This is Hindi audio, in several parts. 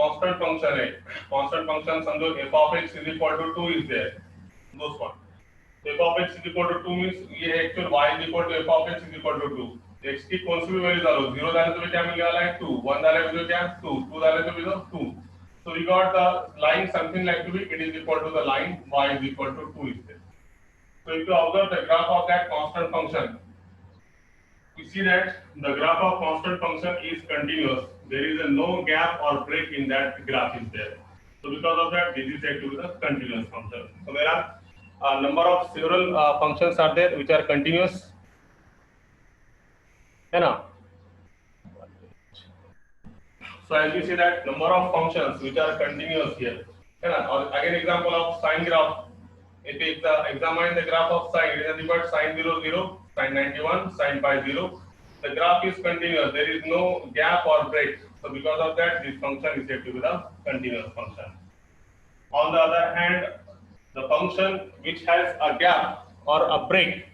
कांस्टेंट फंक्शन है, कांस्टेंट फंक्शन समझो f of x is equal to 2 is there, those one. f of x is equal to 2 means ये actual y is equal to f of x is equal to 2. x की कौन सी भी वैल्यू डालो, 0 डाले तो क्या मिलने वाला है 2, 1 डाले तो क्या 2, 2 डाले तो भी 2. So we got the line something like to be, it is equal to the line y is equal to 2 is there. So if you observe the graph of that constant function, you see that the graph of constant function is continuous. There is a no gap or break in that graph is there. So because of that, this is said to be the continuous function. So there are a number of several functions are there which are continuous. है ना? So as we see that number of functions which are continuous here. है ना? Or again example of sine graph. If we examine the graph of sine, it is nothing but sine 0 0, sine 91, sine pi 0. The graph is continuous. There is no gap or break. So because of that, this function is said to be the continuous function. On the other hand, the function which has a gap or a break,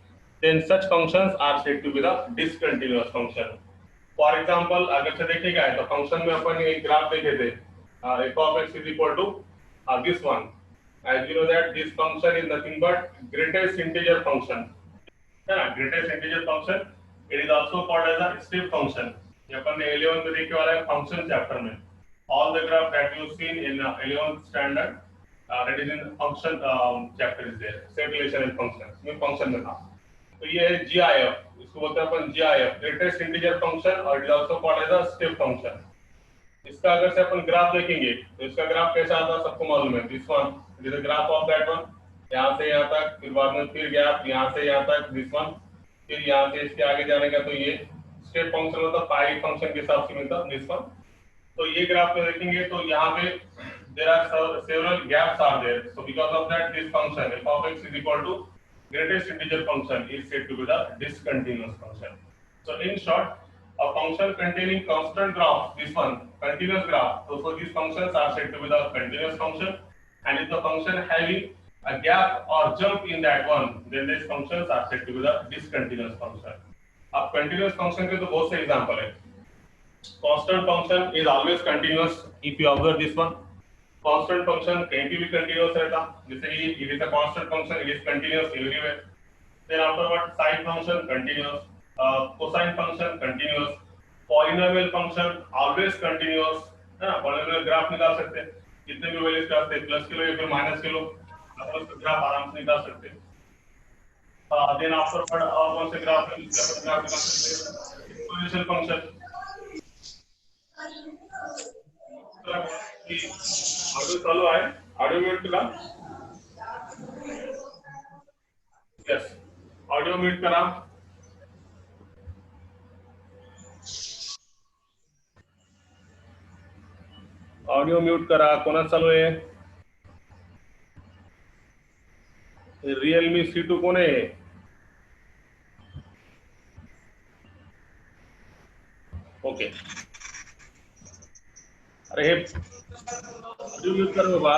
then such functions are said to be the discontinuous function. For example, अगर से देखेगा तो फंक्शन में अपन एक ग्राफ देखे थे, f of x is equal to this one. As you know that this function is nothing but greatest integer function. Greatest integer function. It is also called as a step function. ये अपन ने 11 में देखे वाला है function chapter में. All the graph that you seen in 11th standard, that is in function chapter is there. Set relation and function. ये function में था. तो ये है GIF. इसको बोलते हैं अपन GIF, greatest integer function, और it is also called as a step function. इसका अगर से अपन ग्राफ देखेंगे तो इसका ग्राफ कैसा आता है सबको मालूम है. This one, it is a graph of that one. यहाँ से यहाँ तक, फिर बाद में फिर गैप यहाँ से यहाँ तक, this one, फिर यहाँ से इसके आगे जाने का तो ये स्टेप फंक्शन होता है, पाई फंक्शन के हिसाब से मिलता है this one. तो ये ग्राफ में देखेंगे तो यहाँ पे there are several gaps are there. So because of that, this function f of x is equal to greatest integer function is said to be the discontinuous function. So in short, a function containing constant graph, this one, continuous graph, so these functions are said to be the continuous function, and if the function having a gap or jump in that one, then these functions are said to be the discontinuous function. अब continuous function के तो बहुत से example है. Constant function is always continuous. If you observe this one, constant function कहीं भी continuous रहता, जैसे कि it is a constant function, it is continuous everywhere. Then afterward, sine function continuous, cosine function continuous, polynomial function always continuous. है ना? polynomial graph निकाल सकते हैं, कितने भी वैल्यूज का सकते हैं, प्लस के लो या फिर माइनस के लो, अपन उसका ग्राफ आराम से निकाल सकते हैं. Then afterward, और कौन से ग्राफ निकाल सकते हैं? Exponential function. ऑडियो चालू आहे, ऑडियो म्यूट करा. यस, ऑडियो म्यूट करा. ऑडिओ म्यूट करा. कोणा चालू आहे? रियलमी C2 कोण आहे? ओके, अरे हे ऑडिओ म्यूट कर बाबा.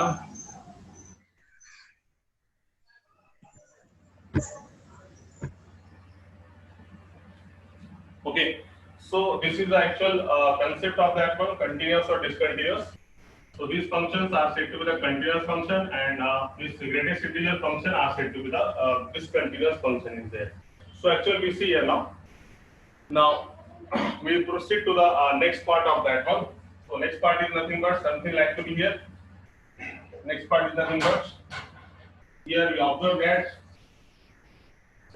Okay, so this is the actual concept of that one, continuous or discontinuous. So these functions are said to be the continuous function, and this greatest integer function are said to be the discontinuous function is there. So actually we see here now. Now we proceed to the next part of that one. So next part is nothing but something like to be here. Next part is nothing but here we observe that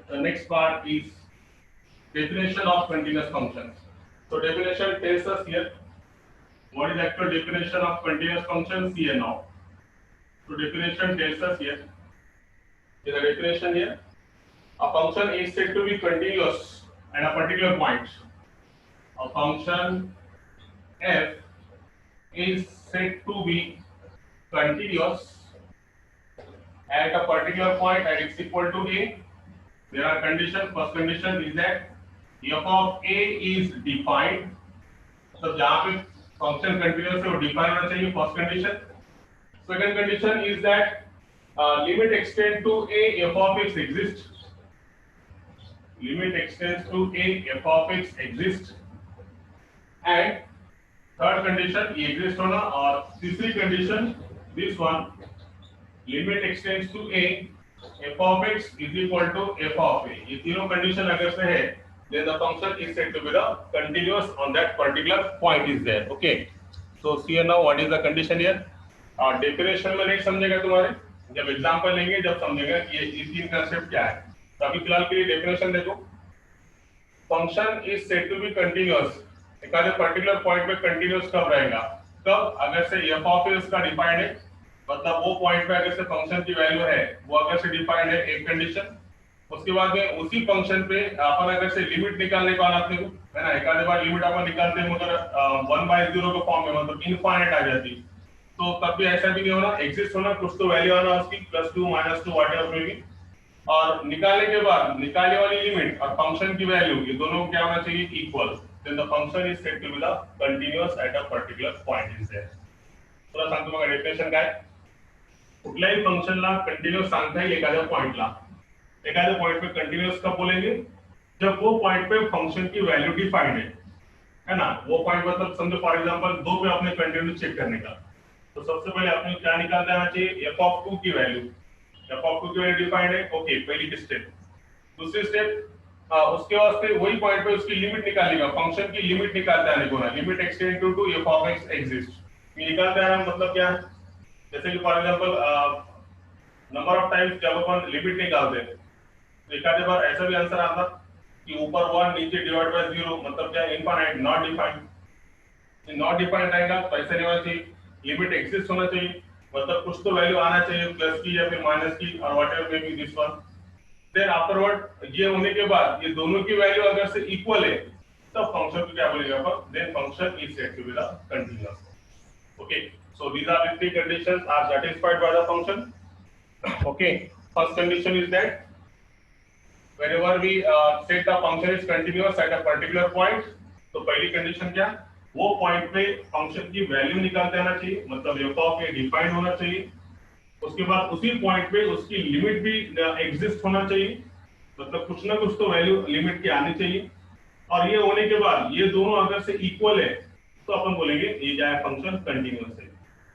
the next part is definition of continuous functions. So definition tells us here what is actual definition of continuous functions here now. So definition tells us here, in the definition here, a function is said to be continuous at a particular point. A function f is said to be continuous at a particular point and it's equal to a. There are conditions. First condition is that f of a is defined. So जहाँ पे function continuous है वो define होना चाहिए. First condition. Second condition is that limit extends to a f of x exists. Limit extends to a f of x exists, and third condition ये एग्जिस्ट होना, और तीसरी condition this one, limit x tends to a, f of x is equal to f of a। ये तीनों कंडीशन अगर से है, then the function is said to be the continuous on that particular point is there। okay, so see now what is the condition here। और डेफिनेशन में नहीं समझेगा तुम्हारे, जब एग्जांपल लेंगे जब समझेगा कि ये तीन कंसेप्ट क्या है। तो अभी फिलहाल के लिए डेफिनेशन देखो। Function is said to be continuous, एक आधे पर्टिकुलर पॉइंट पे कंटीन्यूअस कब रहेगा, कब अगर से f ऑफ a उसका डिफाइंड है, मतलब वो पॉइंट पे अगर से फंक्शन की वैल्यू है वो अगर से डिफाइंड है, एक कंडीशन। उसके बाद में उसी फंक्शन पे अपन अगर से लिमिट निकालने को आना अपने को, है ना, एक आधे बार लिमिट अपन निकालते हैं मगर 1/0 के फॉर्म में, मतलब इनफाइनाइट आ जाती, तो तब भी ऐसा भी नहीं होना, एग्जिस्ट होना, कुछ तो वैल्यू आना उसकी +2 -2 व्हाटएवर मे बी, और निकालने के बाद निकालने वाली लिमिट और फंक्शन की वैल्यू ये दोनों क्या होना चाहिए, equal. Then the function is said to be the continuous at a particular point is there. तुला सांगतो बघा डेफिनेशन काय, कुठल्याही फंक्शनला कंटीन्यूअस सांगता येईल एखाद्या पॉइंटला, एखाद्या पॉइंट पे कंटीन्यूअस कब बोलेंगे, जब वो पॉइंट पे फंक्शन की वैल्यू डिफाइंड है ना। वो पॉइंट मतलब समझो फॉर एग्जांपल 2 पे आपने कंटीन्यूअस चेक करने का, तो सबसे पहले आपने क्या निकाल देना चाहिए, f of 2 की वैल्यू, f of 2 की वैल्यू डिफाइंड है, ओके, पहली स्टेप। दूसरी स्टेप, उसके वास्ते वही पॉइंट पे उसकी लिमिट निकालनी है, फंक्शन की लिमिट निकालते आने को ना, limit x tend to f of x exist, निकालते आना मतलब क्या है, जैसे कि for example number of times जब अपन लिमिट निकालते हैं तो एक आधे बार ऐसा भी आंसर आता कि ऊपर 1 नीचे डिवाइड बाय 0, मतलब क्या, infinite, not defined. Not defined रहेगा तो ऐसा नहीं होना चाहिए, लिमिट एक्सिस्ट होना चाहिए, मतलब कुछ तो वैल्यू आना चाहिए, प्लस की या फिर माइनस की, और whatever may be this one. Then afterward ये होने के बाद ये दोनों की वैल्यू अगर से इक्वल है तब फंक्शन को क्या बोलेंगे अपन, then function is said to be the continuous. Okay, so these are the three conditions are satisfied by the function. okay, first condition is that whenever we set the function is continuous at a particular point, तो पहली कंडीशन क्या, वो पॉइंट पे फंक्शन की वैल्यू निकालते आना चाहिए, मतलब f ऑफ a डिफाइंड होना चाहिए। उसके बाद उसी पॉइंट पे उसकी लिमिट भी एग्जिस्ट होना चाहिए, मतलब कुछ ना कुछ तो वैल्यू लिमिट की आनी चाहिए, और ये होने के बाद ये दोनों अगर से इक्वल है तो अपन बोलेंगे ये क्या है, फंक्शन कंटीन्यूअस है।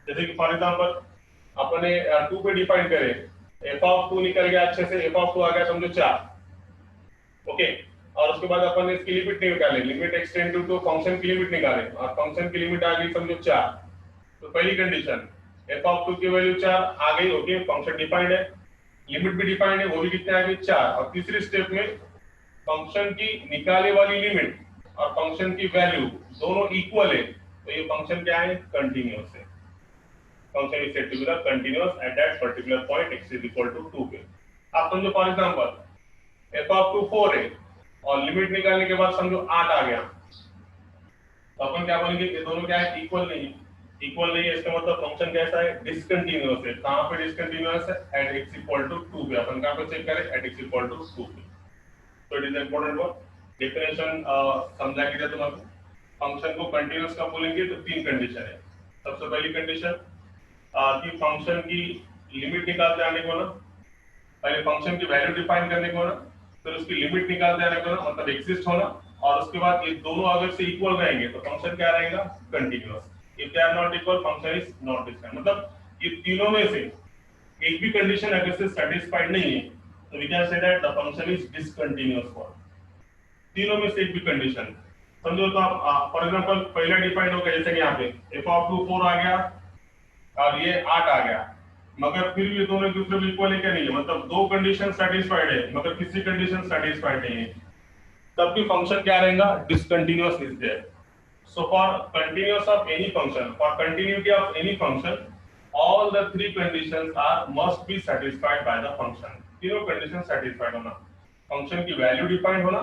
जैसे कि फॉर एग्जांपल अपने 2 पे डिफाइन करें, f ऑफ 2 निकल गया अच्छे से, f ऑफ 2 आ गया समझो 4, ओके, और उसके बाद अपन ने इसकी लिमिट निकाले, लिमिट एक्सटेंड टू फंक्शन की लिमिट निकाले, और फंक्शन की लिमिट आ गई समझो 4, तो पहली कंडीशन f ऑफ 2 की वैल्यू 4 आ गई, ओके, फंक्शन डिफाइंड है, लिमिट भी डिफाइंड है, वो भी कितने आ गई 4, और तीसरी स्टेप में फंक्शन की निकाले वाली लिमिट और फंक्शन की वैल्यू दोनों इक्वल है, तो ये फंक्शन क्या है, कंटीन्यूअस है। function is said to be the continuous at that particular point x is equal to 2 पे। आप समझो फॉर एग्जांपल f of 2 4 है और लिमिट निकालने के बाद समझो 8 आ गया, तो अपन क्या बोलेंगे, ये दोनों क्या है, इक्वल नहीं है। इक्वल नहीं है इसका मतलब फंक्शन कैसा है, डिसकंटीन्यूअस है। कहां पे डिसकंटीन्यूअस है, at x equal to 2 पे। अपन कहां पे चेक करें, at x equal to 2 पे। तो it is important word, definition समझा के दिया तुम्हारे। फंक्शन को कंटीन्यूअस कब बोलेंगे, तो तीन कंडीशन है। सबसे पहली कंडीशन कि फंक्शन की लिमिट निकालते आने को ना, पहले फंक्शन की वैल्यू डिफाइन करने को ना, फिर उसकी लिमिट निकालते आने को ना, मतलब एग्जिस्ट होना, और उसके बाद ये दोनों अगर से इक्वल रहेंगे तो फंक्शन क्या रहेगा, continuous. If they are not equal function is not defined, मतलब ये तीनों में से एक भी कंडीशन अगर से सेटिस्फाइड नहीं है तो we can say that the function is discontinuous for तीनों में से एक भी कंडीशन। समझो तो आप फॉर एग्जांपल पहला डिफाइंड हो गया, जैसे कि यहाँ पे f ऑफ 2 4 आ गया और ये 8 आ गया, मगर फिर ये दोनों दूसरे में इक्वल है क्या, नहीं है, मतलब दो कंडीशन सेटिस्फाइड है मगर किसी कंडीशन सेटिस्फाइड नहीं है, तब भी फंक्शन क्या रहेगा, discontinuous is there. So for continuous of any function, for continuity of any function, all the three conditions are must be satisfied by the function। तीनों कंडीशन सेटिस्फाइड होना, फंक्शन की वैल्यू डिफाइंड होना,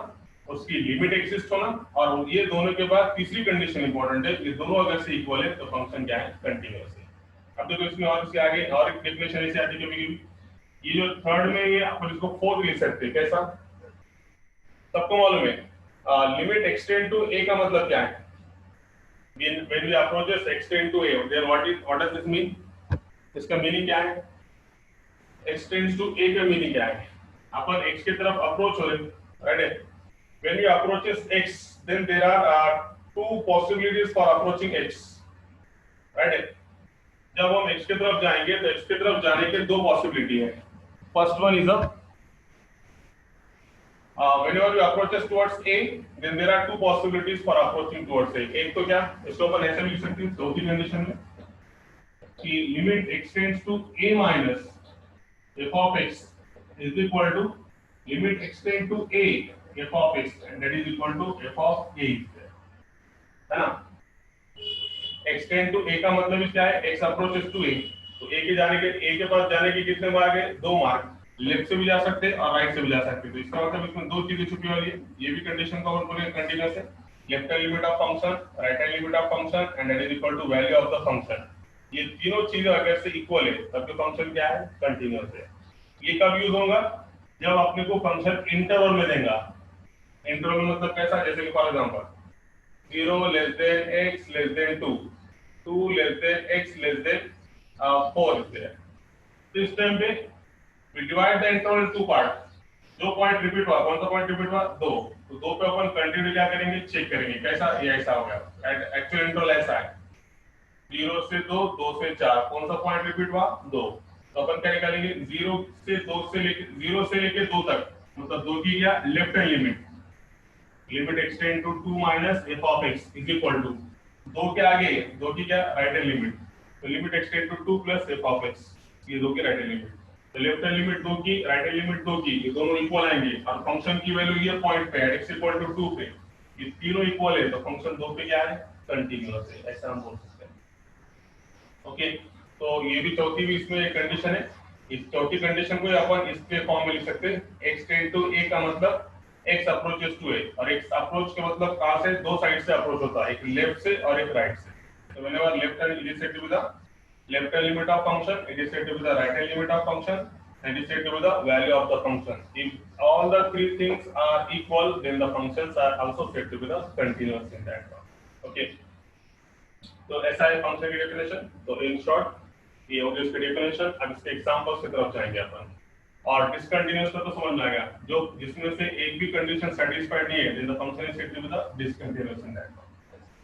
उसकी लिमिट एग्जिस्ट होना, और ये दोनों के बाद तीसरी कंडीशन इंपॉर्टेंट है, ये दोनों अगर से इक्वल है तो फंक्शन क्या है, कंटीन्यूअस है। अब देखो इसमें और इसके आगे और एक डेफिनेशन ऐसे आती है कभी, ये जो थर्ड में ये अपन इसको फोर्थ लिख सकते हैं, कैसा, सबको मालूम है लिमिट एक्सटेंड टू a का मतलब क्या है, when we approaches extend to a, then what does this mean, इसका मीनिंग क्या है, एक्सटेंड्स टू a का मीनिंग क्या है, अपन x की तरफ अप्रोच हो रहे, right, when we approaches x then there are two possibilities for approaching x, right? जब हम x की तरफ जाएंगे तो x की तरफ जाने के दो पॉसिबिलिटी है. First one is whenever you approaches towards a, then there are two possibilities for approaching towards a. एक तो क्या, इसको अपन ऐसे भी लिख सकते हैं चौथी कंडीशन में कि limit x tends to a minus f of x is equal to limit extend to a f of x, and that is equal to f of a, है ना. एक्सटेंड टू a का मतलब क्या है, x अप्रोचेस टू a, तो a के पास जाने के कितने मार्ग है, दो मार्ग, लेफ्ट से भी जा सकते हैं और राइट से भी जा सकते हैं. तो इसका मतलब इसमें दो चीजें छुपी वाली है. ये भी कंडीशन का अपन बोलेंगे कंटीन्यूअस है, left hand limit of function, right hand limit of function, and that is equal to value of the function. ये तीनों चीजें अगर से इक्वल है तब तो फंक्शन क्या है, कंटीन्यूअस है. ये कब यूज होगा, जब अपने को फंक्शन इंटरवल में देगा. इंटरवल मतलब कैसा, जैसे कि for example 0 less than x less then 2, 2 less than x less then 4 is there. तो इस टाइम पे we divide the interval in two parts. दो पॉइंट रिपीट हुआ, कौन सा पॉइंट रिपीट हुआ, दो. तो दो पे अपन कंटिन्यू क्या करेंगे, चेक करेंगे कैसा, ये ऐसा हो गया. एक्चुअल इंटरवल ऐसा है 0 से 2, 2 से 4, कौन सा पॉइंट रिपीट हुआ, 2. तो अपन क्या निकालेंगे, 0 से 2 से लेके 2 तक, मतलब 2 की क्या left hand limit, limit x tend to 2 minus f of x is equal to 2 के आगे 2 की क्या राइट हैंड लिमिट, तो limit x tend to 2 plus f of x, ये 2 की राइट हैंड लिमिट. तो लेफ्ट हैंड लिमिट 2 की, राइट हैंड लिमिट 2 की, ये दोनों इक्वल आएंगे और फंक्शन की वैल्यू ये पॉइंट पे है x इक्वल टू 2 पे, ये तीनों इक्वल है तो फंक्शन 2 पे क्या है, कंटीन्यूअस है, ऐसा हम बोल सकते हैं. ओके, तो ये भी चौथी भी इसमें एक कंडीशन है. इस चौथी कंडीशन को अपन इसके फॉर्म में लिख सकते हैं, x टेंड टू a का मतलब x अप्रोचेस टू a, और x अप्रोच के मतलब कहां से, दो साइड से अप्रोच होता है, एक लेफ्ट से और एक राइट से. तो whenever left hand is set to the left hand limit of function, it is said to be the right hand limit of function, and it is said to be the value of the function. If all the three things are equal, then the functions are also said to be the continuous in that one. Okay, तो ऐसा है फंक्शन की डेफिनेशन. तो इन शॉर्ट ये हो गई इसकी डेफिनेशन. अब इसके एग्जांपल्स की तरफ जाएंगे अपन, और डिसकंटिन्यूअस का तो समझ में आ गया, जो जिसमें से एक भी कंडीशन सेटिस्फाइड नहीं है, then the function is said to be the discontinuous in that one.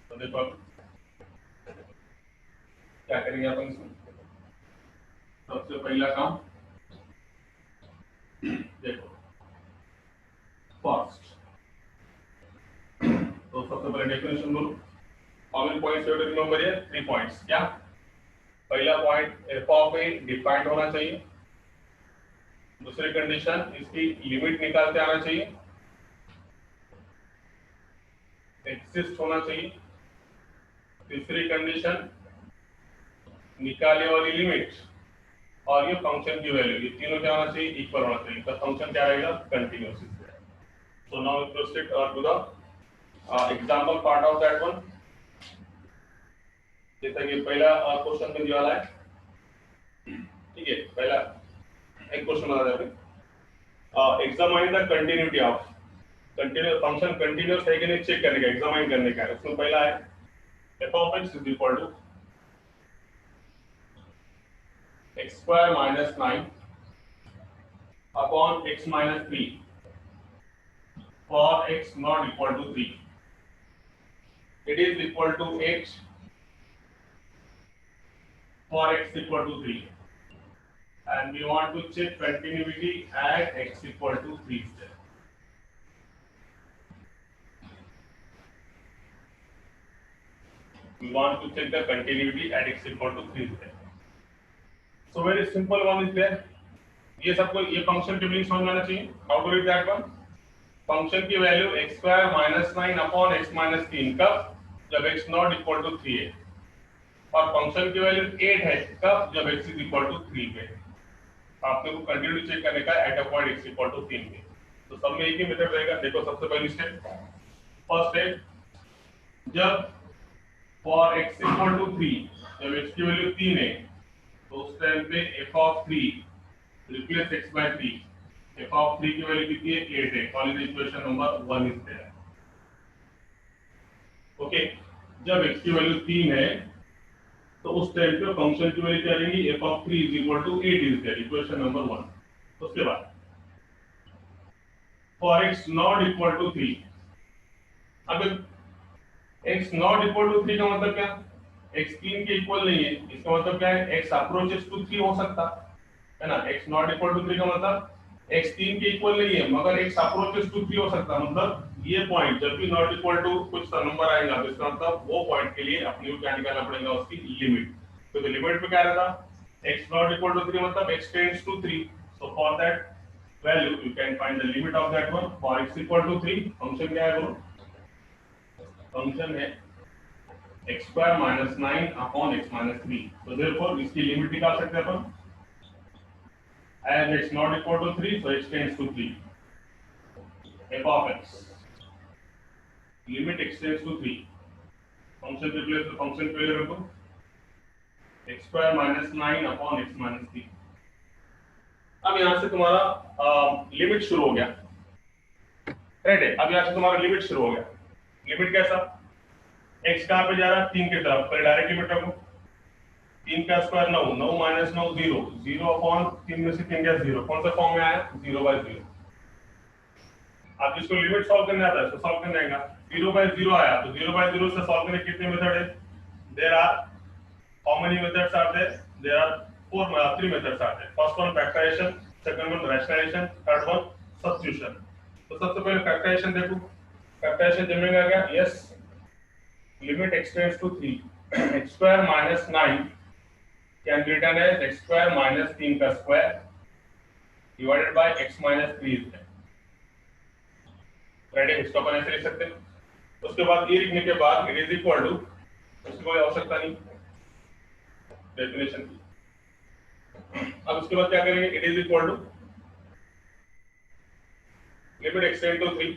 तो देखो क्या करेंगे अपन इसमें. सबसे पहला काम देखो, फर्स्ट तो सबसे पहले डेफिनेशन बोलो. How many points you have to remember here, 3 points. क्या पहला point, f of a defined होना चाहिए. दूसरी कंडीशन, इसकी लिमिट निकालते आना चाहिए, एक्सिस्ट होना चाहिए. तीसरी कंडीशन, निकाले वाली लिमिट और ये फंक्शन की वैल्यू, ये तीनों क्या होना चाहिए, इक्वल होना चाहिए. तो फंक्शन क्या रहेगा, continuous. So now we proceed to the example part of that one. जैसा कि पहला क्वेश्चन में दिया वाला है, ठीक है. पहला एक क्वेश्चन बता रहे हैं, examine the continuity of, continuous function continuous है कि नहीं चेक करने का, एग्जामाइन करने का. उसमें पहला है f of x is equal to x square minus 9 upon x minus 3 for x not equal to 3. It is equal to 8 for x equal to 3, and we want to check continuity at x equal to 3. We want to check the continuity at x equal to 3. So very simple one is there. ये सबको ये फंक्शन की मीनिंग समझ में आना चाहिए. How to read that one? Function की value x square minus 9 upon x minus 3 कब, जब x not equal to 3 है, और फंक्शन की वैल्यू 8 है कब, जब x is equal to 3 पे. आपने को कंटिन्यूटी चेक करने का at a point x equal to 3 पे. तो सब में एक ही मेथड रहेगा. देखो सबसे पहली स्टेप, फर्स्ट स्टेप, जब for x equal to 3, जब x की वैल्यू 3 है, तो उस टाइम पे f of 3 replace x by 3. f of 3 की वैल्यू कितनी है, 8 है. Call it equation number 1 is there. Okay, जब x की वैल्यू 3 है तो उस टाइम पे फंक्शन की वैल्यू क्या रहेगी, f of 3 is equal to 8 is there, equation number 1. उसके बाद for x not equal to 3, अब x नॉट इक्वल टू 3 का मतलब क्या, x 3 के इक्वल नहीं है, इसका मतलब क्या है, x अप्रोचेस टू 3 हो सकता है ना। x नॉट इक्वल टू 3 का मतलब x 3 के इक्वल नहीं है मगर x अप्रोचेस टू 3 हो सकता है। मतलब ये पॉइंट जब भी नॉट इक्वल टू कुछ नंबर आएगा तो इसका मतलब वो पॉइंट के लिए अपने को क्या निकालना पड़ेगा, उसकी लिमिट। तो लिमिट में क्या रहता, x नॉट इक्वल टू 3 मतलब x tends to 3, so for that value you can find the limit of that one. For x equal to 3 function क्या है, वो फंक्शन है x square minus 9 upon x minus 3। तो देयरफॉर इसकी लिमिट निकाल सकते हैं अपन, as x not equal to 3 so x tends to 3, f of x limit x tends to 3, function replace तो फंक्शन पहले रखो, x square minus 9 upon x minus 3। अब यहां से तुम्हारा लिमिट शुरू हो गया, राइट है। अब यहां से तुम्हारा लिमिट शुरू हो गया। लिमिट कैसा, x कहां पे जा रहा है, 3 की तरफ, पहले डायरेक्ट लिमिट रखो, 3 का स्क्वायर 9, 9 माइनस 9 0, 0 अपॉन 3 में से 3 गया 0, कौन सा फॉर्म में आया, 0/0। आप जिसको लिमिट सॉल्व करने आता है तो सॉल्व करने आएगा, 0/0 आया तो 0/0 से सॉल्व करने कितने मेथड है, there are how many methods are there, there are 3 methods are there. First one factorisation, second one rationalisation, third one substitution. तो सबसे पहले फैक्टराइजेशन देखो, फैक्टराइजेशन जमेगा क्या, yes limit x tends to 3, x square minus 9 can be written as x square minus 3 का square divided by x minus 3 is right, इसको अपन ऐसे लिख सकते हैं। उसके बाद ये लिखने के बाद इट इज इक्वल टू, उसकी कोई आवश्यकता नहीं डेफिनेशन की। अब उसके बाद क्या करेंगे, it is equal to limit x tend to 3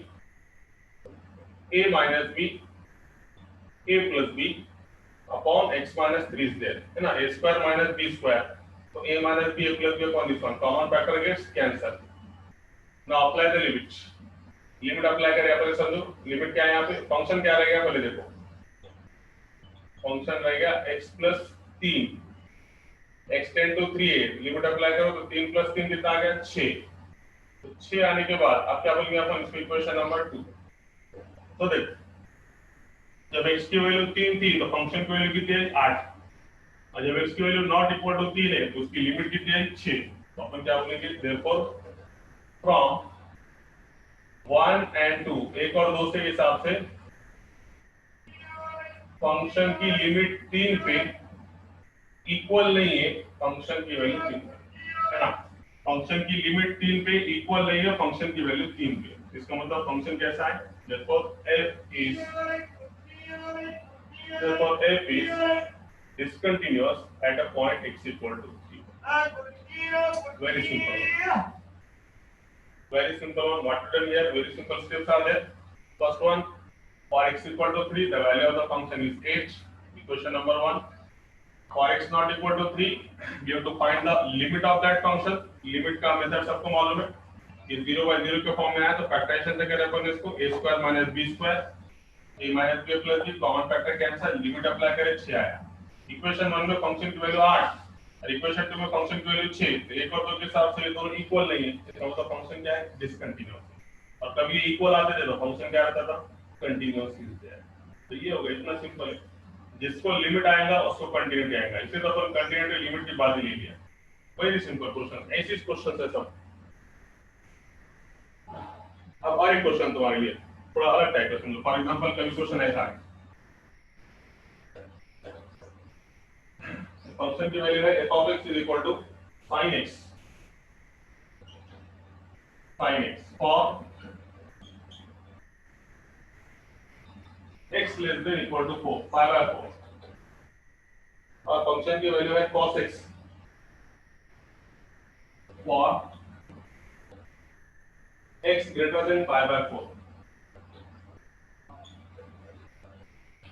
a minus b a plus b upon x minus 3 is there, है ना, a square minus b square, तो a minus b a plus b upon this one, common factor gets cancel. Now apply the limit, limit apply करें यहाँ पर, समझो लिमिट क्या है, यहाँ पे फंक्शन क्या रहेगा पहले देखो, फंक्शन रहेगा x plus 3, x tend to 3a, limit apply करो तो 3 प्लस 3 कितना आ गया 6, तो 6 आने के बाद अब क्या बोलेंगे अपन, इसको इक्वेशन नंबर 2। तो देख जब x की वैल्यू 3 थी तो फंक्शन की वैल्यू कितनी है 8, और जब x की वैल्यू नॉट इक्वल टू 3 है तो उसकी लिमिट कितनी है 6। तो अपन क्या बोलेंगे, देयरफॉर फ्रॉम 1 एंड 2, एक और 2 के हिसाब से फंक्शन की लिमिट 3 पे इक्वल नहीं है फंक्शन की वैल्यू 3 है ना, फंक्शन की लिमिट 3 पे इक्वल नहीं है फंक्शन की वैल्यू 3 पे, इसका मतलब फंक्शन कैसा है, therefore f is discontinuous at a point x equal to 3। very simple, very simple one, what to do here, very simple steps are there। first one, for x equal to 3 the value of the function is 8, equation number 1। for x not equal to 3 we have to find the limit of that function, limit का मेथड सबको मालूम है, ये 0/0 के फॉर्म में आया तो फैक्टराइजेशन से करें अपन इसको, a square minus b square a minus b plus b, common factor cancel, limit apply करें 6 आया। इक्वेशन 1 में फंक्शन की वैल्यू 8 और इक्वेशन 2 में फंक्शन की वैल्यू 6, तो एक और दो के हिसाब से ये दोनों इक्वल नहीं है, इसका मतलब फंक्शन क्या है, डिसकंटीन्यूअस। और कभी इक्वल आते थे तो फंक्शन क्या रहता था, कंटीन्यूअस इज देयर। तो ये हो गया, इतना सिंपल है, जिसको लिमिट आएगा उसको कंटीन्यूटी आएगा, इसे तो अपन कंटीन्यूटी लिमिट की बात ही ले लिया। वेरी सिंपल क्वेश्चन, ऐसे क्वेश्चन है सब। अब और एक क्वेश्चन तुम्हारे लिए थोड़ा अलग टाइप का समझो, फॉर एग्जांपल कभी क्वेश्चन ऐसा है, फंक्शन की वैल्यू है f of x is equal to sin x for x less than equal to 4, 5/4, और फंक्शन की वैल्यू है cos x for x greater than 5/4।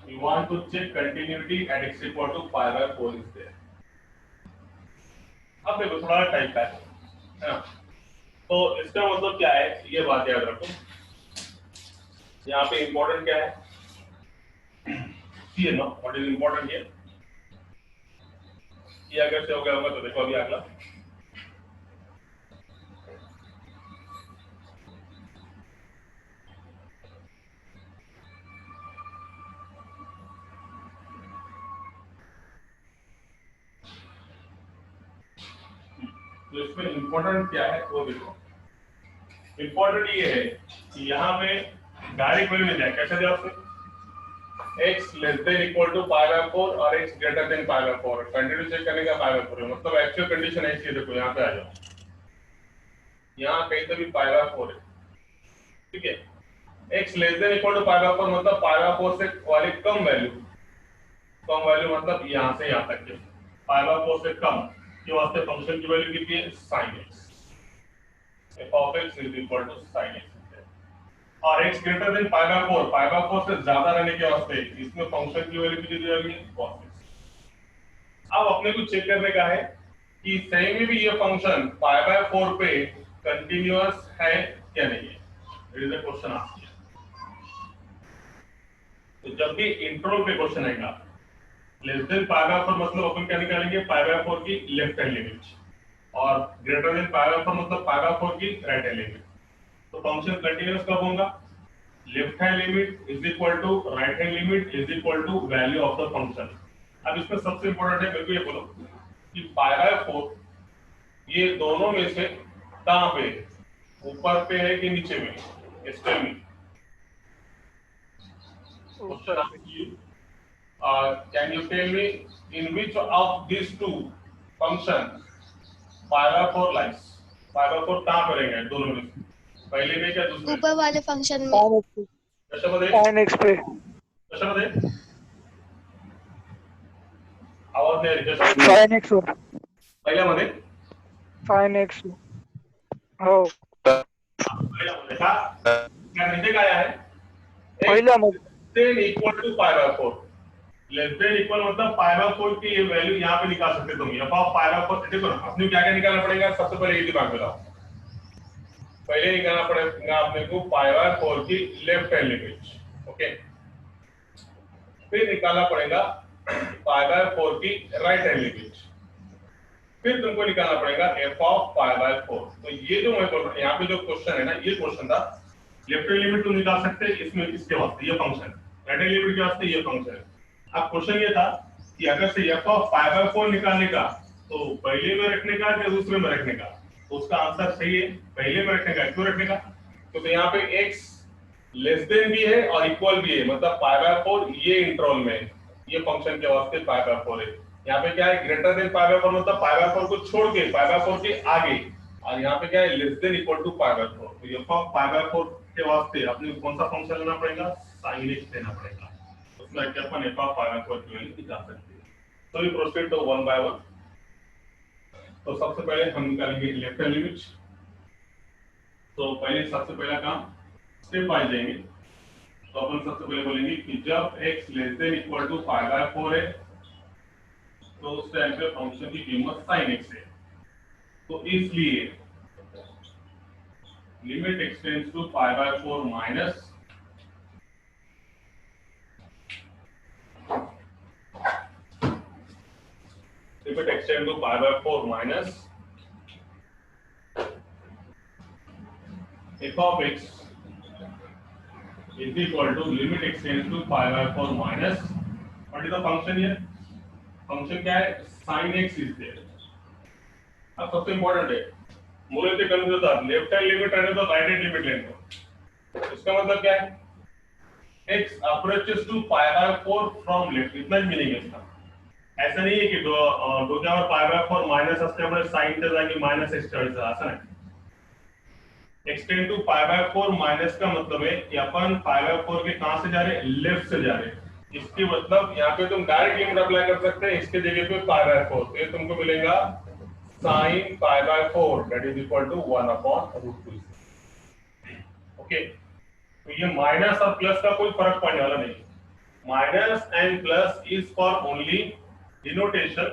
You want to check continuity at x equal to 5/4 is there। अब देखो थोड़ा टाइप का है ना, तो इसका मतलब क्या है, ये बात याद रखो, यहाँ पे इंपॉर्टेंट क्या है, see no what is important here, ये अगर से हो गया होगा तो देखो अभी अगला, तो इसमें इम्पोर्टेंट क्या है वो देखो। इम्पोर्टेंट ये है कि यहाँ पे डायरेक्ट वैल्यू मिल जाए। कैसे दिया उसने? x less than equal to pi by 4 और x greater than pi by 4। Continue check करने का पाई बाय 4 है, मतलब एक्चुअल कंडीशन ऐसी है। देखो यहाँ पे आ जाओ, यहाँ कहीं तो भी पाई बाय 4 है, ठीक है। x less than equal to pi by 4 मतलब पाई बाय 4 से वाली कम वैल्यू, कम वैल्यू मतलब यहाँ से यहाँ तक के पाई बाय 4 से कम के वास्ते फंक्शन की वैल्यू कितनी है? sin x। f of x is equal to sin x। और x greater than pi by 4, pi by 4 से ज्यादा रहने के वास्ते इसमें फंक्शन की वैल्यू कितनी दी जाएगी? cos x। अब अपने को चेक करने का है कि सही में भी ये फंक्शन पाई बाय 4 पे कंटीन्यूअस है क्या नहीं है। It is a question asked. तो जब भी इंटरवल पे क्वेश्चन आएगा लेस देन पाई बाय 4 मतलब अपन क्या निकालेंगे? पाई बाय 4 की लेफ्ट हैंड लिमिट, और ग्रेटर देन पाई बाय 4 मतलब पाई बाय 4 की राइट हैंड लिमिट। तो फंक्शन कंटीन्यूअस कब होगा? Left hand limit is equal to right hand limit is equal to value of the function. अब इसमें सबसे इंपॉर्टेंट है, मेरे को ये बोलो कि पाई बाय 4 ये दोनों में से कहां पे, ऊपर पे है कि नीचे में? स्टेल में can you tell me in which of this two function pi by 4 lies? Pi by 4 कहां पे रहेंगे दोनों में? पहले में क्या दूसरे? ऊपर वाले फंक्शन में। कशामध्ये? sin x पे कशामध्ये? आवाज नाही येत। कशामध्ये? sin x वर पहिल्यामध्ये? sin x हो पहिल्यामध्ये का? काय म्हणजे काय आहे? पहिल्यामध्ये then equal to pi by 4। Less than equal मतलब पाई बाय 4 की ये वैल्यू यहाँ पे निकाल सकते तुम। एफ ऑफ पाई बाय 4 देखो ना, अपने क्या क्या निकालना पड़ेगा? सबसे पहले ये दिमाग में लाओ। पहले निकालना पड़ेगा अपने को पाई बाय 4 की लेफ्ट हैंड लिमिट, ओके। फिर निकालना पड़ेगा पाई बाय 4 की राइट हैंड लिमिट। फिर तुमको निकालना पड़ेगा एफ ऑफ पाई बाय 4। तो ये जो मैं बोल रहा हूँ यहाँ पे जो क्वेश्चन है ना, ये क्वेश्चन था। लेफ्ट हैंड लिमिट तुम निकाल सकते हैं इसमें, इसके वास्ते ये फंक्शन, राइट हैंड लिमिट के वास्ते ये फंक्शन। अब क्वेश्चन ये था कि अगर से एफ ऑफ पाई बाय 4 निकालने का तो पहले में रखने का या दूसरे में रखने का? तो उसका आंसर सही है पहले में रखने का। क्यों रखने का? तो यहाँ पे x लेस देन भी है और इक्वल भी है, मतलब पाई बाय 4 ये इंटरवल में, ये फंक्शन के वास्ते पाई बाय 4 है। यहाँ पे क्या है? ग्रेटर देन पाई बाय 4 मतलब पाई बाय 4 को छोड़ के पाई बाय 4 के आगे, और यहाँ पे क्या है? Less than equal to pi by 4। तो ये पाई बाय 4 के वास्ते अपने कौन सा फंक्शन लेना पड़ेगा? sin x लेना पड़ेगा। उसमें अपन f ऑफ पाई बाय 4 की वैल्यू निकाल सकते हैं। तो we proceed to one by one. तो सबसे पहले हम निकालेंगे लेफ्ट हैंड लिमिट। तो पहले सबसे पहला काम स्टेप बाय जाएंगे। तो अपन सबसे पहले बोलेंगे कि जब x less than equal to pi by 4 है तो उस टाइम पे फंक्शन की कीमत sin x है। तो इसलिए limit x tends to pi by 4 minus limit extend to pi by 4 minus f of x is equal to limit extends to pi by 4 minus what is the function here? Function क्या है? sin x is there। अब सबसे इम्पोर्टेंट है, मुझे तो कंफ्यूज था, लेफ्ट हैंड लिमिट रहने तो राइट हैंड लिमिट लेने दो। इसका मतलब क्या है? x approaches to pi by 4 from left, इतना ही मीनिंग है इसका। ऐसा नहीं है कि दो क्या और पाई बाय 4 माइनस असल्यामुळे sin च्या जागी माइनस x ठेवायचं, असं नाही। Extend to pi by 4 minus का मतलब है कि अपन पाई बाय 4 के कहां से जा रहे हैं? लेफ्ट से जा रहे हैं। इसकी मतलब यहाँ पे तुम डायरेक्ट लिमिट अप्लाई कर सकते हैं, इसके जगह पे पाई बाय 4, तो ये तुमको मिलेगा sin pi by 4 that is equal to 1/√2। Okay, तो ये माइनस और प्लस का कोई फर्क पड़ने वाला नहीं। Minus and plus is for only denotation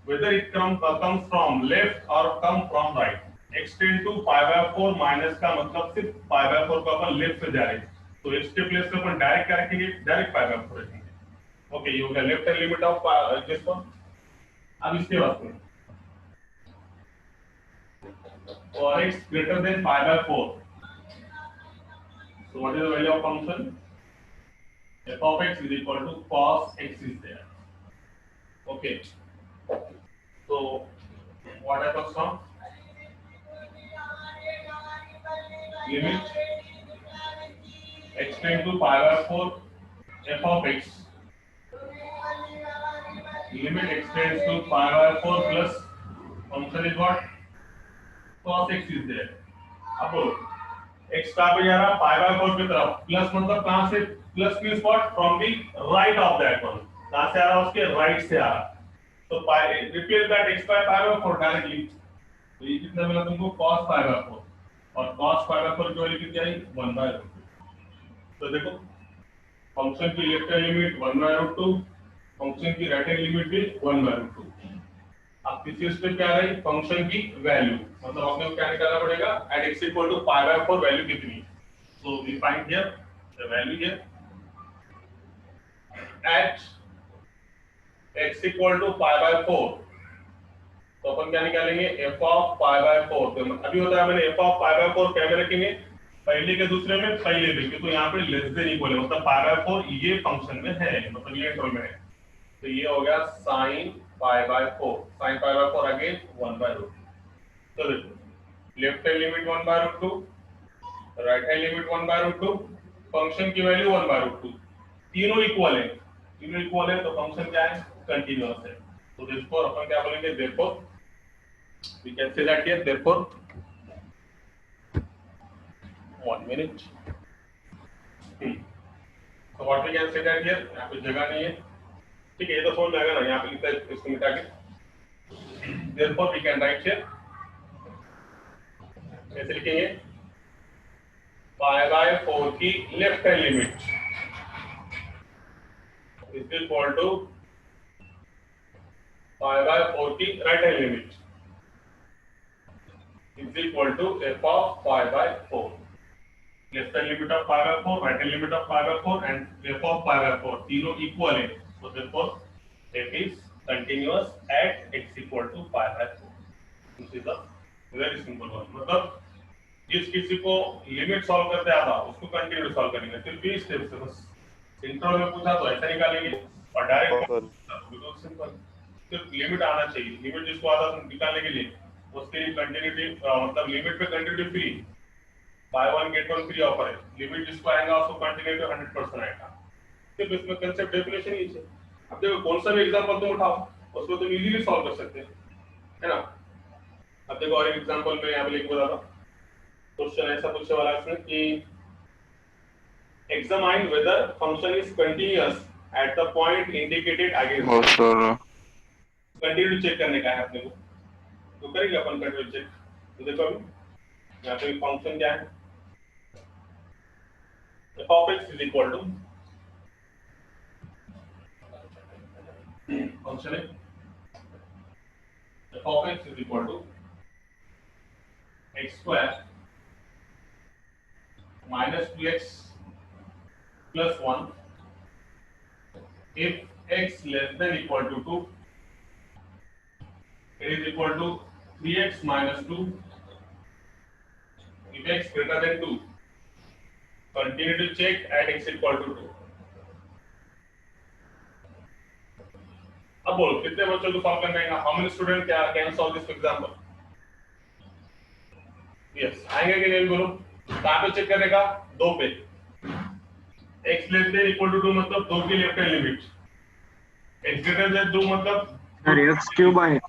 whether it comes from left or come from right। extend to pi by 4 minus का मतलब सिर्फ pi by 4 को अपन लेफ्ट से जा रहे हैं, तो x के प्लेस पे अपन डायरेक्ट क्या रखेंगे? डायरेक्ट pi by 4 रखेंगे। ओके, ये हो गया left hand limit of this one. अब इसके बाद में और x greater than pi by 4, so what is the value of function? f of x is equal to cos x is there। Okay, so what happens now? Limit x tend to pi by 4 f of x limit x tends to pi by 4 plus function is what cos x is there. अब बोलो x कहाँ पे जा रहा pi by 4 की तरफ प्लस मतलब कहाँ से plus means what from the right of that one कहाँ से आ रहा उसके राइट से आ रहा तो pi replace that x by pi by 4 directly तो ये कितना मिला तुमको cos pi by 4 और cos pi by 4 की वैल्यू कितनी आई 1 by root 2 तो देखो फंक्शन की left hand limit 1 by root 2 function की राइट हैंड लिमिट भी 1 by root 2 अब तीसरी स्टेप क्या रही फंक्शन की वैल्यू मतलब अपने को क्या निकालना पड़ेगा at x equal to pi by 4 value कितनी so we find here the value here at x equal to pi by 4 तो अपन क्या निकालेंगे f of pi by 4 तो अभी होता है मैंने f of pi by 4 क्या में रखेंगे पहले के दूसरे में पहले देंगे तो यहाँ पे लेस देन इक्वल है मतलब pi by 4 ये फंक्शन में है मतलब ये इंटरवल में है तो ये हो गया sin pi by 4 sin pi by 4 again 1 by root 2 तो देखो left hand limit 1 by root 2 right hand limit 1 by root 2 function की वैल्यू 1 by root 2 तीनों इक्वल है तो फंक्शन क्या है कंटीन्यूअस है तो देयरफॉर अपन क्या बोलेंगे therefore we can say that here therefore 1 minute so what we can say that here यहाँ पे जगह नहीं है ठीक है ये तो समझ में आएगा ना यहाँ पे लिखता है इसको मिटा के therefore we can write here ऐसे लिखेंगे pi by 4 की left hand limit is equal to pi by 4 की right hand limit is equal to f of pi by 4 left hand limit of pi by 4 right hand limit of pi by 4 and f of pi by 4 तीनों इक्वल है so therefore f is continuous at x equal to pi by 4 this is a very simple one मतलब जिस किसी को लिमिट सॉल्व करते आता उसको कंटिन्यू सॉल्व करेंगे सिर्फ 20 स्टेप से बस इंट्रो में पूछा तो ऐसा निकालेंगे और डायरेक्ट बिल्कुल सिंपल सिर्फ लिमिट आना चाहिए लिमिट जिसको आता है निकालने के लिए उसके लिए कंटिन्यूटी मतलब लिमिट पे continuity free by one get one free offer है लिमिट जिसको आएगा उसको कंटिन्यूटी 100% आएगा सिर्फ इसमें कांसेप्ट डेफिनेशन ही है अब देखो कौन सा भी एग्जांपल तुम उठाओ उसको तुम इजीली सॉल्व कर सकते हैं है ना अब देखो और एक एग्जांपल में यहां पे लिख रहा था क्वेश्चन ऐसा पूछने वाला है इसमें कि examine whether function is continuous at the point indicated against oh sir continue check करने का है अपने को तो करेंगे अपन कंटिन्यू चेक तो देखो अभी यहाँ पे फंक्शन क्या है f of x is equal to function है f of x is equal to x square minus 2x plus 1 if x less than equal to 2 it is equal to 3x minus 2 if x greater than 2 continue to check at x equal to 2 अब बोलो कितने बच्चों को सॉल्व करना है how many students can solve this example yes आएंगे कि नहीं बोलो कहां पे चेक करेगा 2 पे x less than equal to 2 मतलब 2 की left hand limit x greater than 2 मतलब सर x क्यूब आहे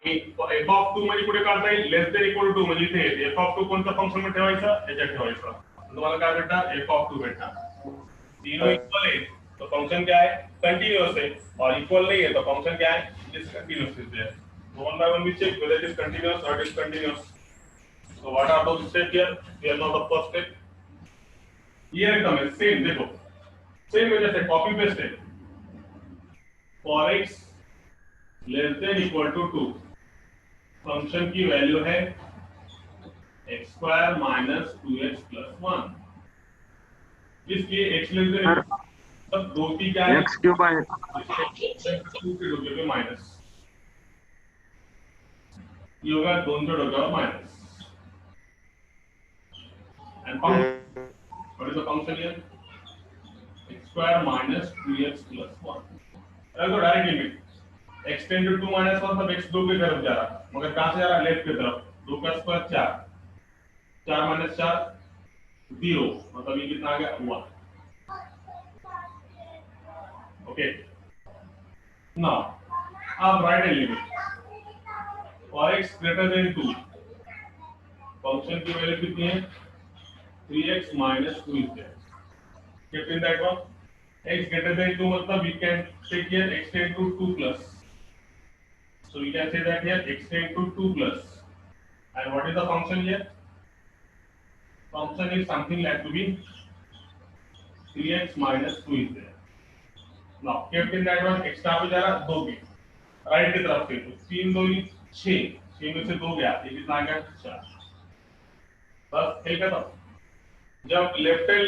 f of 2 म्हणजे कुठे काढता येईल लेस देन इक्वल टू 2 म्हणजे इथे f of 2 कोणत्या फंक्शन मध्ये ठेवायचा याच्यात ठेवायचा तुम्हाला काय भेटणार f of 2 भेटणार तीनों इक्वल है तो फंक्शन क्या है कंटीन्यूअस है और इक्वल नहीं है तो फंक्शन क्या है डिसकंटीन्यूअस है so one by one we check whether it is continuous or discontinuous so what are those steps here now the first step ये एकदम है सेम देखो सेम वजह से कॉपी पेस्ट है for x less than equal to 2 function की वैल्यू है x square minus 2x plus 1 इसलिए x लेस देन तब 2 की क्या है x क्यूब आहे 2 के डोगे पे माइनस ये होगा 2 के डोगे पे minus and what is the function here x square minus 2x plus 1 अगर तो direct limit x tend to 2 - 1 तब x 2 की तरफ जा रहा मगर कहां से जा रहा लेफ्ट की तरफ 2 का स्क्वायर 4 4 माइनस 4 0, मतलब ये कितना आ गया 1। ओके, नाउ अब right a limit for x greater then 2, function की वैल्यू कितनी है 3x minus 2 is there. Kept in that one, x greater than 2 मतलब we can take here x into 2 plus. So we can say that here x into 2 plus. And what is the function here? Function is something like to be 3x minus 2 is there. Now kept in that one, x कहाँ पे जा रहा 2 पे, राइट की तरफ से, तो 3 2 6, 6 में से 2 गया, ये कितना आ गया 4। बस खेल खत्म। जब लेफ्ट हैंड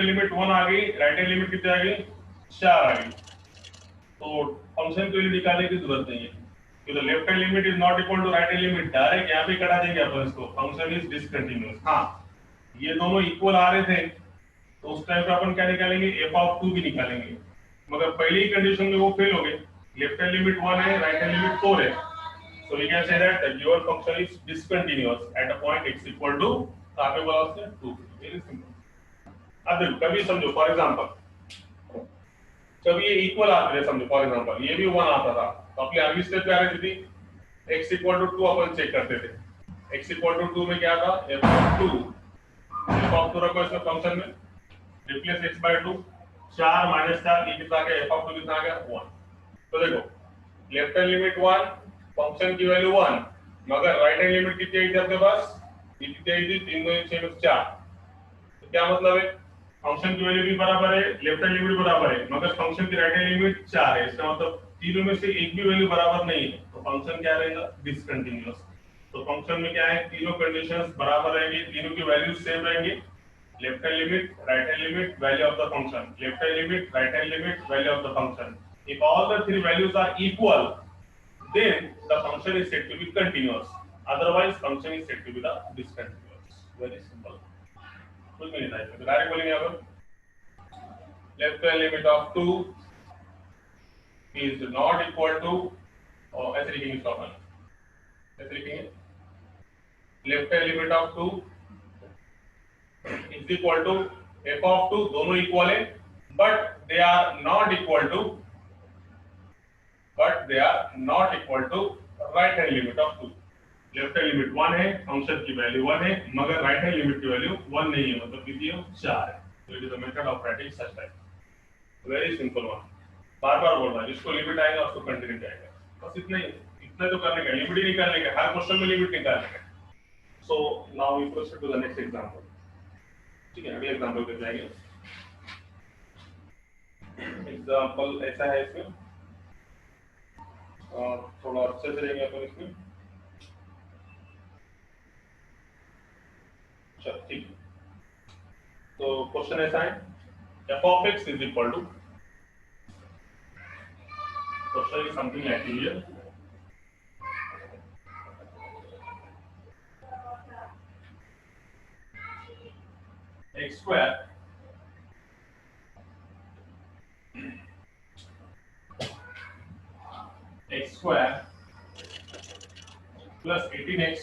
लिमिट 1 आ गई, राइट हैंड लिमिट कितनी आ गई 4 आ गई, तो फंक्शन की वैल्यू निकालने की जरूरत नहीं है, क्योंकि left hand limit is not equal to right hand limit, direct यहाँ पे कटा देंगे अपन इसको, फंक्शन इज डिसकंटिन्यूअस। हाँ, ये दोनों इक्वल आ रहे थे तो उस टाइम पे अपन क्या निकालेंगे f(2) भी निकालेंगे, मगर पहली ही कंडीशन में वो फेल हो गए, लेफ्ट हैंड लिमिट 1 है, राइट हैंड लिमिट 4 है, so we can say that the given function is discontinuous at a point x equal to कहाँ पे बोला उसने 2। Very simple. अब देखो कभी समझो फॉर एग्जांपल जब ये इक्वल आते थे, समझो फॉर एग्जांपल ये भी 1 आता था, तो अपनी अगली स्टेप क्या रहती थी x equal to 2 अपन चेक करते थे, x equal to 2 में क्या था f(2), f(2) रखो इसमें फंक्शन में, रिप्लेस x by 2, 4 माइनस 4, ये कितना आ गया f(2) कितना आ गया 1। तो देखो लेफ्ट हैंड लिमिट 1, फंक्शन की वैल्यू 1, मगर राइट हैंड लिमिट कितनी आई थी आपके पास, ये कितनी आई थी 3 2 6 4, तो क्या मतलब है फंक्शन की वैल्यू भी बराबर है, लेफ्ट हैंड लिमिट बराबर है, मगर फंक्शन की राइट हैंड लिमिट 4 है, इसका मतलब तीनों में से एक भी वैल्यू बराबर नहीं है, तो फंक्शन क्या रहेगा डिसकंटिन्यूअस। तो फंक्शन में क्या है तीनों कंडीशंस बराबर रहेंगी, तीनों की वैल्यूज सेम रहेंगी, left hand limit, right hand limit, value of the function, left hand limit, right hand limit, value of the function. If all the three values are equal, then the function is said to be continuous. Otherwise, function is said to be the discontinuous. Very simple. कुछ नहीं था इसमें, डायरेक्ट बोलेंगे यहाँ पर left hand limit of 2 is not equal to, और ऐसे लिखेंगे इसको अपन, ऐसे लिखेंगे left hand limit of 2 is equal to f(2), दोनों इक्वल है, but they are not equal to right hand limit of 2। Left hand limit 1 है, फंक्शन की वैल्यू 1 है, मगर राइट हैंड लिमिट की वैल्यू 1 नहीं है, मतलब कितनी है 4 है। तो it is the method of writing such type, very simple one. बार-बार बोल रहा है, जिसको लिमिट आएगा उसको कंटिन्यू जाएगा, बस इतना ही, इतना तो करने का, लिमिट ही निकालने का, हर क्वेश्चन में लिमिट निकालने का। So now we proceed to the next example. ठीक है, अगले एग्जांपल पे जाएंगे। एग्जांपल ऐसा है इसमें, थोड़ा अच्छे से लेंगे अपन इसमें। चलो ठीक है, तो क्वेश्चन ऐसा है f of x is equal to, question is something like here, x square plus 18x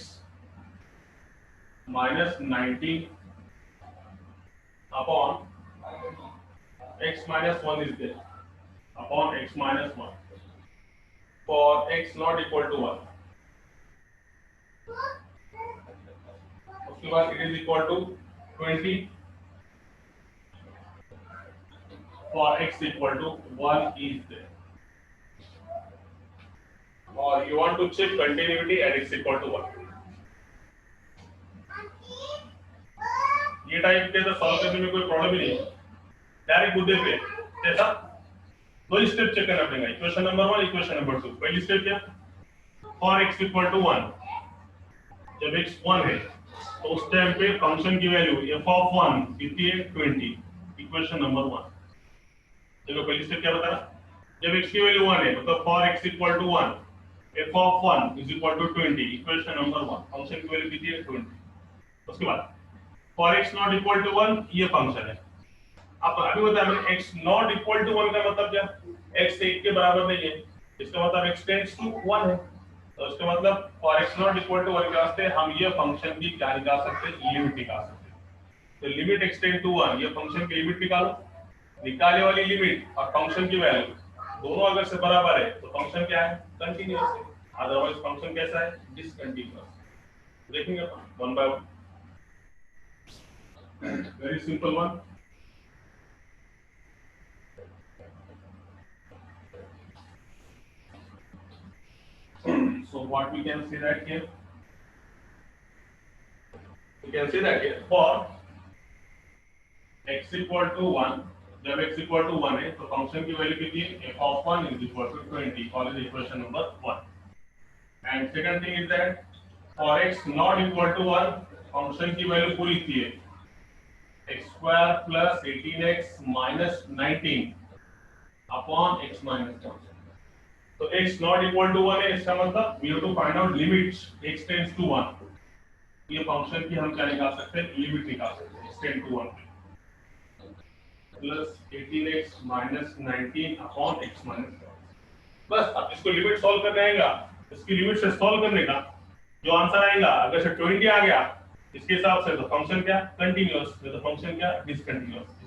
minus 19 upon x minus 1 is there, upon x minus 1 for x not equal to 1, उसके बाद it is equal to 20 for x equal to 1 is there, or you want to check continuity at x equal to 1। ये टाइप के तो सॉल्व करने में कोई प्रॉब्लम ही नहीं है, डायरेक्ट मुद्दे पे जैसा दो स्टेप चेक करना पड़ेगा, इक्वेशन नंबर 1, इक्वेशन नंबर 2। पहली स्टेप क्या, फॉर x इक्वल टू 1, जब x 1 है तो उस टाइम पे फंक्शन की वैल्यू f of 1 कितनी है 20, इक्वेशन नंबर 1। चलो पहली स्टेप क्या बता रहा, जब x की वैल्यू 1 है मतलब for x equal to 1 f of 1 is equal to 20, equation number 1, function की वैल्यू कितनी है 20। उसके बाद for x not equal to 1, ये फंक्शन है। अब अभी बताया मैंने x नॉट इक्वल टू 1 का मतलब क्या, x 1 के बराबर नहीं है, इसका मतलब x टेंड्स टू 1 है, तो तो इसका मतलब for x not equal to 1 के वास्ते हम ये फंक्शन की क्या निकाल सकते हैं, लिमिट निकाल सकते हैं। तो लिमिट एक्सटेंड टू 1, ये फंक्शन की लिमिट निकालो, निकाले वाली लिमिट और फंक्शन की वैल्यू दोनों अगर से बराबर है तो फंक्शन क्या है, कंटीन्यूअस है, अदरवाइज फंक्शन कैसा है, डिसकंटीन्यूअस। देखेंगे one by one, very simple one. So what we can say that here, we can say that here for x equal to 1, जब x equal to 1 है तो फंक्शन की वैल्यू कितनी है, f of 1 is equal to 20, call it equation number 1. And second thing is that for x not equal to 1, function की वैल्यू पूरी थी है x square plus 18x minus 19 upon x minus 1. तो x not equal to 1 है, इसका मतलब we have to find out limits x tends to 1. ये फंक्शन की हम क्या निकाल सकते हैं, लिमिट निकाल सकते हैं x tends to 1 plus 18x minus 19 upon x minus 1. बस अब इसको लिमिट सॉल्व करने आएगा, इसकी लिमिट से सॉल्व करने का जो आंसर आएगा, अगर से 20 आ गया इसके हिसाब से तो फंक्शन क्या कंटीन्यूअस, तो फंक्शन क्या डिसकंटीन्यूअस।